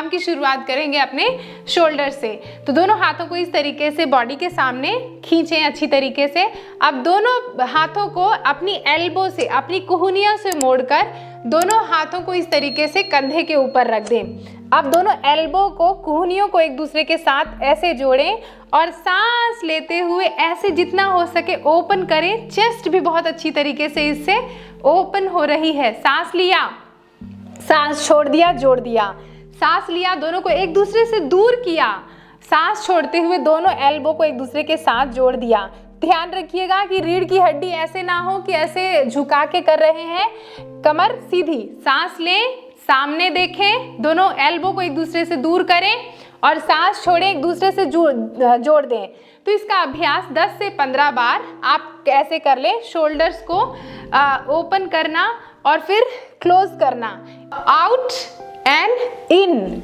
काम की शुरुआत करेंगे अपने शोल्डर से। तो दोनों हाथों को इस तरीके से बॉडी के सामने खींचें अच्छी तरीके से। अब दोनों हाथों को अपनी एल्बो से, अपनी कुहनियों से मोड़कर दोनों हाथों को इस तरीके से कंधे के ऊपर रख दें। अब दोनों एल्बो को, कुहनियों को एक दूसरे के साथ ऐसे जोड़ें और सांस लेते हुए ऐसे जितना हो सके ओपन करें। चेस्ट भी बहुत अच्छी तरीके से इससे ओपन हो रही है। सांस लिया, सांस छोड़ दिया, जोड़ दिया, सांस लिया, दोनों को एक दूसरे से दूर किया, सांस छोड़ते हुए दोनों एल्बो को एक दूसरे के साथ जोड़ दिया। ध्यान रखिएगा कि रीढ़ की हड्डी ऐसे ना हो कि ऐसे झुका के कर रहे हैं, कमर सीधी। सांस लें, सामने देखें, दोनों एल्बो को एक दूसरे से दूर करें और सांस छोड़ें, एक दूसरे से जोड़ दें। तो इसका अभ्यास 10 से 15 बार आप कैसे कर लें। शोल्डर्स को ओपन करना और फिर क्लोज करना, out and in,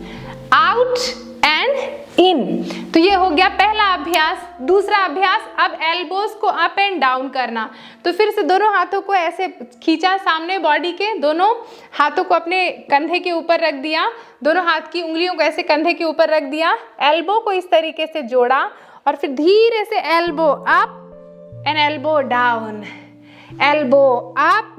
out and in. तो ये हो गया पहला अभ्यास। दूसरा अभ्यास, अब एल्बोज को अप एंड डाउन करना। तो फिर से दोनों हाथों को ऐसे खींचा सामने बॉडी के, दोनों हाथों को अपने कंधे के ऊपर रख दिया, दोनों हाथ की उंगलियों को ऐसे कंधे के ऊपर रख दिया, एल्बो को इस तरीके से जोड़ा और फिर धीरे से elbow up and elbow down, elbow up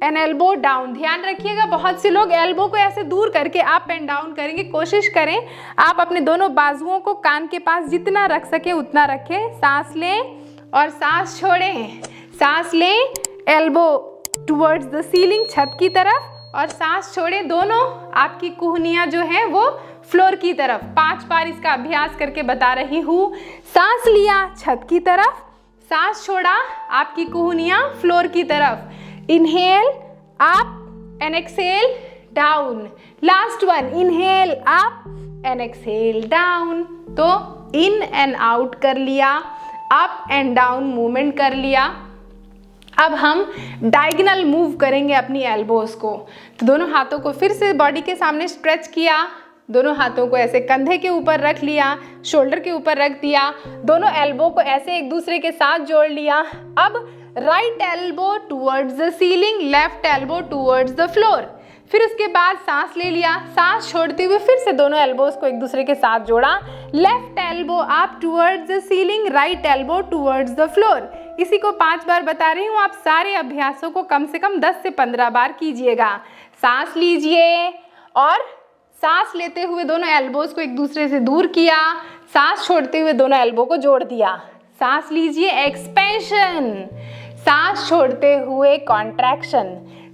and elbow down. ध्यान रखिएगा बहुत से लोग एल्बो को ऐसे दूर करके अप एंड डाउन करेंगे। कोशिश करें आप अपने दोनों बाजुओं को कान के पास जितना रख सके उतना रखें। सांस लें और सांस छोड़ें, सांस लें, एल्बो टुवर्ड्स द सीलिंग, छत की तरफ, और सांस छोड़ें, दोनों आपकी कुहनियाँ जो हैं वो फ्लोर की तरफ। 5 बार इसका अभ्यास करके बता रही हूँ। सांस लिया छत की तरफ, सांस छोड़ा आपकी कुहनियाँ फ्लोर की तरफ। Inhale up and exhale down. Last one, inhale up and exhale down. तो in and out कर लिया, up and down movement कर लिया। अब हम डायगोनल मूव करेंगे अपनी एल्बोज को। तो दोनों हाथों को फिर से बॉडी के सामने स्ट्रेच किया, दोनों हाथों को ऐसे कंधे के ऊपर रख लिया, शोल्डर के ऊपर रख दिया, दोनों एल्बो को ऐसे एक दूसरे के साथ जोड़ लिया। अब right elbow towards the ceiling, left elbow towards the floor. फिर उसके बाद सांस ले लिया, सांस छोड़ते हुए फिर से दोनों एल्बोज को एक दूसरे के साथ जोड़ा, left elbow up towards the ceiling, right elbow towards the floor. इसी को 5 बार बता रही हूँ। आप सारे अभ्यासों को कम से कम 10 से 15 बार कीजिएगा। सांस लीजिए और सांस लेते हुए दोनों एल्बोज को एक दूसरे से दूर किया, सांस छोड़ते हुए दोनों एल्बो को जोड़ दिया। सांस लीजिए, एक्सपेंशन, सांस छोड़ते हुए कॉन्ट्रैक्शन,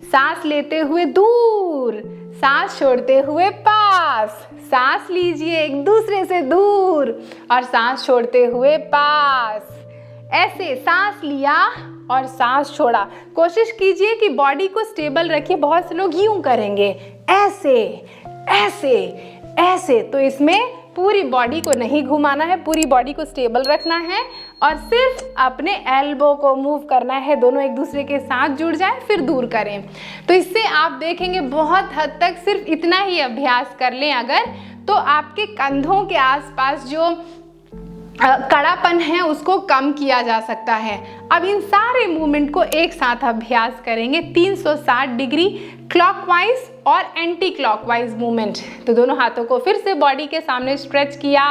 सांस लेते हुए दूर, सांस छोड़ते हुए पास, सांस लीजिए एक दूसरे से दूर और सांस छोड़ते हुए पास। ऐसे सांस लिया और सांस छोड़ा। कोशिश कीजिए कि बॉडी को स्टेबल रखिए। बहुत से लोग यूं करेंगे, ऐसे ऐसे ऐसे। तो इसमें पूरी बॉडी को नहीं घुमाना है, पूरी बॉडी को स्टेबल रखना है और सिर्फ अपने एल्बो को मूव करना है। दोनों एक दूसरे के साथ जुड़ जाए फिर दूर करें। तो इससे आप देखेंगे बहुत हद तक सिर्फ इतना ही अभ्यास कर लें अगर, तो आपके कंधों के आसपास जो कड़ापन है उसको कम किया जा सकता है। अब इन सारे मूवमेंट को एक साथ अभ्यास करेंगे, 360 डिग्री क्लॉकवाइज और एंटी क्लॉकवाइज मूवमेंट। तो दोनों हाथों को फिर से बॉडी के सामने स्ट्रेच किया,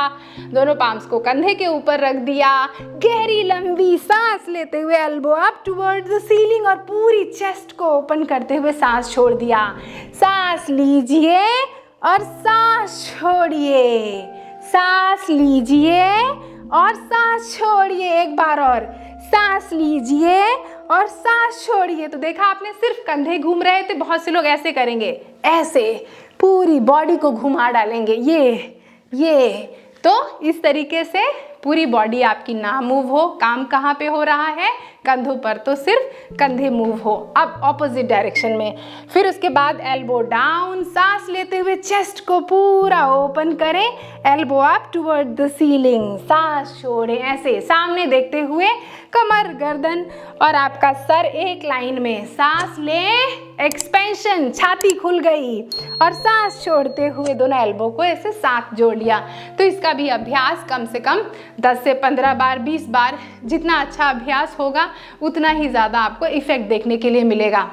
दोनों पाम्स को कंधे के ऊपर रख दिया, गहरी लंबी सांस लेते हुए elbow up towards the ceiling और पूरी चेस्ट को ओपन करते हुए सांस छोड़ दिया। सांस लीजिए और सांस छोड़िए, सांस लीजिए और सांस छोड़िए। एक बार और, सांस लीजिए और सांस छोड़िए। तो देखा आपने, सिर्फ कंधे घूम रहे थे, बहुत से लोग ऐसे करेंगे, ऐसे पूरी बॉडी को घुमा डालेंगे, ये। तो इस तरीके से पूरी बॉडी आपकी ना मूव हो। काम कहाँ पे हो रहा है? कंधों पर, तो सिर्फ कंधे मूव हो। अब ऑपोजिट डायरेक्शन में। फिर उसके बाद एल्बो डाउन, सांस लेते हुए चेस्ट को पूरा ओपन करें, elbow up toward the ceiling, सांस छोड़ें ऐसे सामने देखते हुए, कमर, गर्दन और आपका सर एक लाइन में। सांस लें, एक्सपेंशन, छाती खुल गई और सांस छोड़ते हुए दोनों एल्बो को ऐसे साथ जोड़ लिया। तो इसका भी अभ्यास कम से कम 10 से 15 बार, 20 बार, जितना अच्छा अभ्यास होगा उतना ही ज़्यादा आपको इफेक्ट देखने के लिए मिलेगा।